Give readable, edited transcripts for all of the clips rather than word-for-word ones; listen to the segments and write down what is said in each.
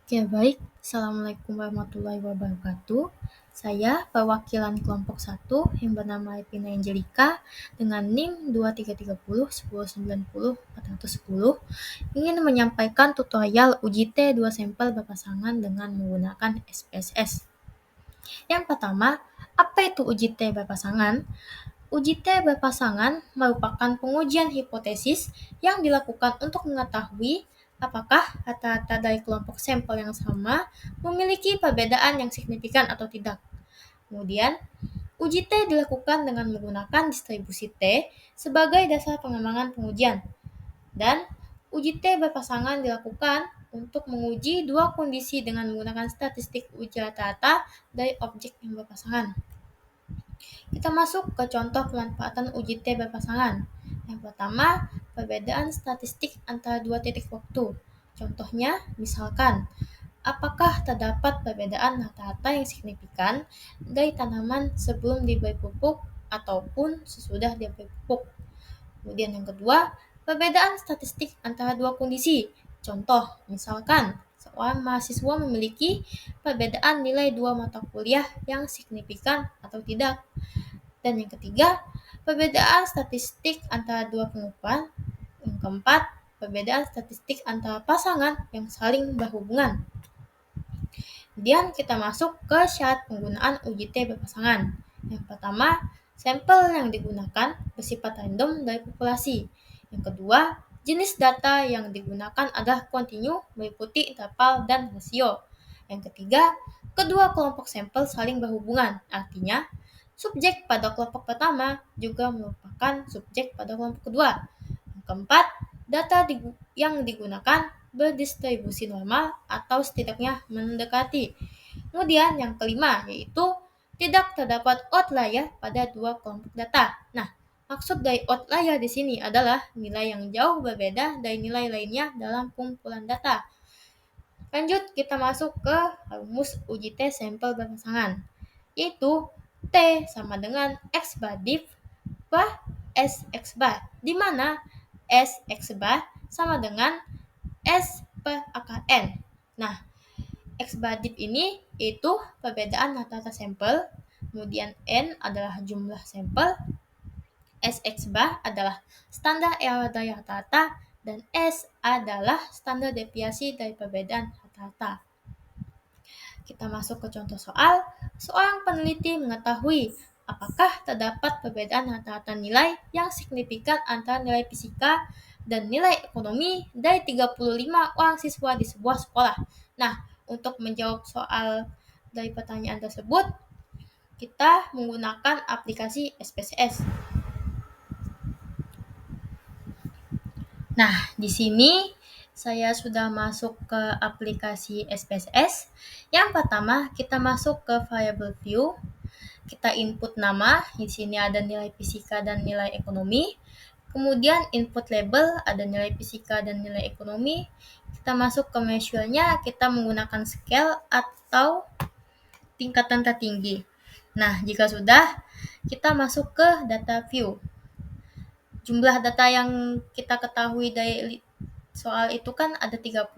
Oke, baik. Assalamualaikum warahmatullahi wabarakatuh. Saya perwakilan kelompok 1 yang bernama Epina Angelika dengan NIM 2330 1090410 ingin menyampaikan tutorial uji T2 sampel berpasangan dengan menggunakan SPSS. Yang pertama, apa itu uji T berpasangan? Uji T berpasangan merupakan pengujian hipotesis yang dilakukan untuk mengetahui apakah rata-rata dari kelompok sampel yang sama memiliki perbedaan yang signifikan atau tidak. Kemudian, uji T dilakukan dengan menggunakan distribusi T sebagai dasar pengembangan pengujian. Dan uji T berpasangan dilakukan untuk menguji dua kondisi dengan menggunakan statistik uji rata-rata dari objek yang berpasangan. Kita masuk ke contoh pemanfaatan uji T berpasangan. Yang pertama, perbedaan statistik antara dua titik waktu. Contohnya, misalkan, apakah terdapat perbedaan rata-rata yang signifikan dari tanaman sebelum diberi pupuk ataupun sesudah diberi pupuk. Kemudian yang kedua, perbedaan statistik antara dua kondisi. Contoh, misalkan, seorang mahasiswa memiliki perbedaan nilai dua mata kuliah yang signifikan atau tidak. Dan yang ketiga, perbedaan statistik antara dua pengukuran. Yang keempat, perbedaan statistik antara pasangan yang saling berhubungan. Kemudian kita masuk ke syarat penggunaan uji T berpasangan. Yang pertama, sampel yang digunakan bersifat random dari populasi. Yang kedua, jenis data yang digunakan adalah kontinu meliputi interval dan rasio. Yang ketiga, kedua kelompok sampel saling berhubungan, artinya subjek pada kelompok pertama juga merupakan subjek pada kelompok kedua. Yang keempat, data yang digunakan berdistribusi normal atau setidaknya mendekati. Kemudian yang kelima yaitu tidak terdapat outlier pada dua kelompok data. Nah, maksud dari outlier di sini adalah nilai yang jauh berbeda dari nilai lainnya dalam kumpulan data. Lanjut, kita masuk ke rumus uji T sampel berpasangan, yaitu T sama dengan X bar div per S X bar, di mana S X bar sama dengan S per akar N. Nah, X bar div ini itu perbedaan rata-rata sampel, kemudian N adalah jumlah sampel, SX bar adalah standar error dari rata-rata, dan S adalah standar deviasi dari perbedaan rata-rata. Kita masuk ke contoh soal. Seorang peneliti mengetahui apakah terdapat perbedaan rata-rata nilai yang signifikan antara nilai fisika dan nilai ekonomi dari 35 orang siswa di sebuah sekolah. Nah, untuk menjawab soal dari pertanyaan tersebut, kita menggunakan aplikasi SPSS. Nah, di sini saya sudah masuk ke aplikasi SPSS. Yang pertama, kita masuk ke variable view. Kita input nama, di sini ada nilai fisika dan nilai ekonomi. Kemudian input label, ada nilai fisika dan nilai ekonomi. Kita masuk ke measure-nya, kita menggunakan scale atau tingkatan tertinggi. Nah, jika sudah, kita masuk ke data view. Jumlah data yang kita ketahui dari soal itu kan ada 35.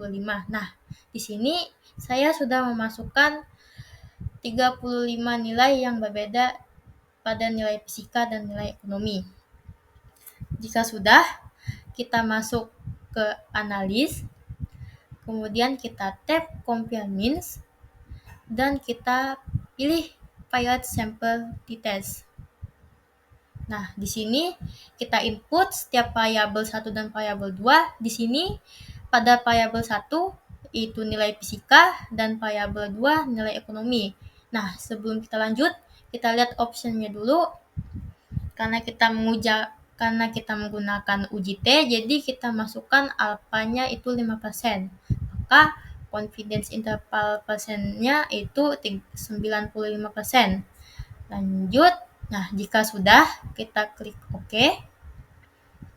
Nah, di sini saya sudah memasukkan 35 nilai yang berbeda pada nilai fisika dan nilai ekonomi. Jika sudah, kita masuk ke analis, kemudian kita tap compare means, dan kita pilih paired sample details. Nah, di sini kita input setiap variabel 1 dan variabel 2. Di sini pada variabel 1 itu nilai fisika dan variabel 2 nilai ekonomi. Nah, sebelum kita lanjut, kita lihat optionnya dulu. Karena kita menggunakan uji T, jadi kita masukkan alfanya itu 5%. Maka confidence interval persennya itu 95%. Lanjut. Nah, jika sudah, kita klik OK.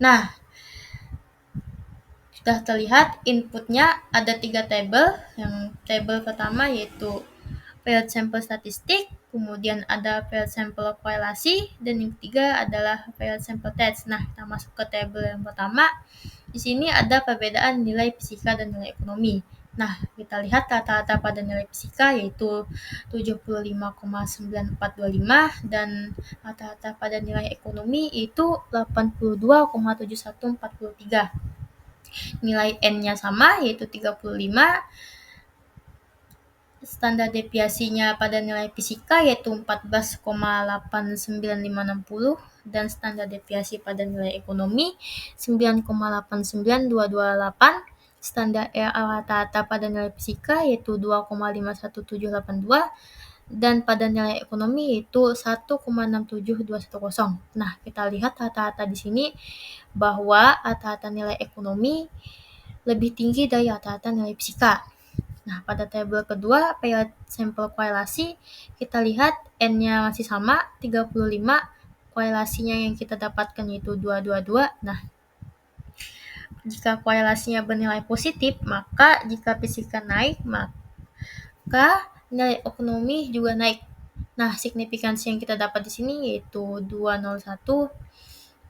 Nah, sudah terlihat inputnya ada 3 tabel. Yang tabel pertama yaitu paired sample statistik, kemudian ada paired sample korelasi, dan yang ketiga adalah paired sample test. Nah, kita masuk ke tabel yang pertama. Di sini ada perbedaan nilai fisika dan nilai ekonomi. Nah, kita lihat rata-rata pada nilai fisika yaitu 75,9425 dan rata-rata pada nilai ekonomi itu 82,7143. Nilai N-nya sama yaitu 35. Standar deviasinya pada nilai fisika yaitu 14,896560 dan standar deviasi pada nilai ekonomi 9,89228. Standar rata-rata pada nilai fisika yaitu 2,51782 dan pada nilai ekonomi yaitu 1,67210. Nah, kita lihat rata-rata di sini bahwa rata-rata nilai ekonomi lebih tinggi dari rata-rata nilai fisika. Nah, pada tabel kedua, paired sampel korelasi, kita lihat N-nya masih sama, 35. Korelasinya yang kita dapatkan yaitu 222. Nah, jika korelasinya bernilai positif, maka jika fisika naik, maka nilai ekonomi juga naik. Nah, signifikansi yang kita dapat di sini yaitu 201.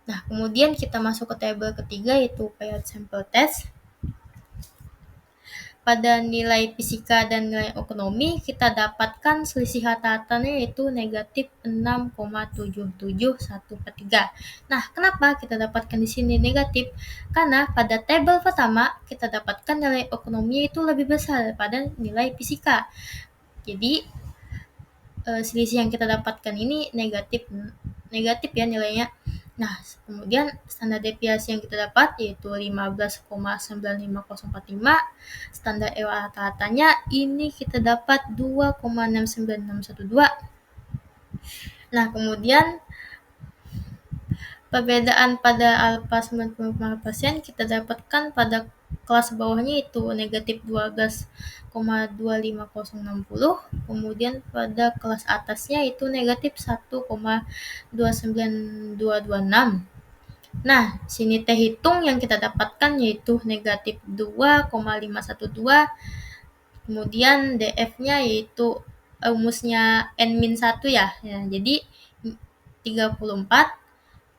Nah, kemudian kita masuk ke tabel ketiga yaitu paired sample test. Pada nilai fisika dan nilai ekonomi, kita dapatkan selisih rata-ratanya yaitu negatif 6,77143. Nah, kenapa kita dapatkan di sini negatif? Karena pada tabel pertama, kita dapatkan nilai ekonomi itu lebih besar daripada nilai fisika. Jadi, selisih yang kita dapatkan ini negatif ya nilainya. Nah, kemudian standar deviasi yang kita dapat yaitu 15,95045. Standar rata-ratanya ini kita dapat 2,69612. Nah, kemudian perbedaan pada alfa 95% kita dapatkan pada kelas bawahnya itu negatif 12,25060. Kemudian pada kelas atasnya itu negatif 1,29226. Nah, sini teh hitung yang kita dapatkan yaitu negatif 2,512. Kemudian DF-nya yaitu rumusnya N-1 ya. Jadi 34.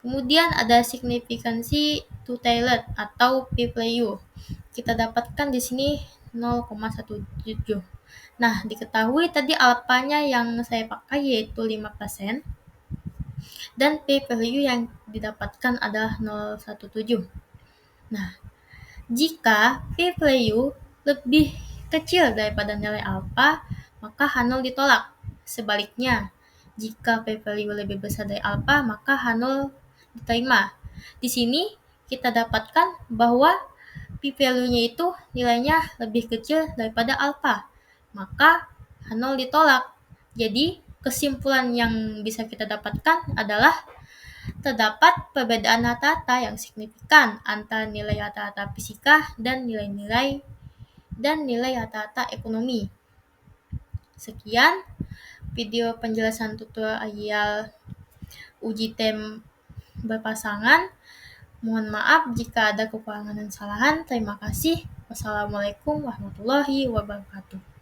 Kemudian ada signifikansi two-tailed atau p-value. Kita dapatkan di sini 0,17. Nah, diketahui tadi alfanya yang saya pakai yaitu 5%. Dan p-value yang didapatkan adalah 0,17. Nah, jika p-value lebih kecil daripada nilai alfa, maka H0 ditolak. Sebaliknya, jika p-value lebih besar dari alfa, maka H0 diterima. Di sini kita dapatkan bahwa p-value-nya itu nilainya lebih kecil daripada alfa, maka H0 ditolak. Jadi, kesimpulan yang bisa kita dapatkan adalah terdapat perbedaan rata-rata yang signifikan antara nilai rata-rata fisika dan nilai rata-rata ekonomi. Sekian video penjelasan tutorial uji tem berpasangan. Mohon maaf jika ada kekurangan dan kesalahan. Terima kasih. Wassalamualaikum warahmatullahi wabarakatuh.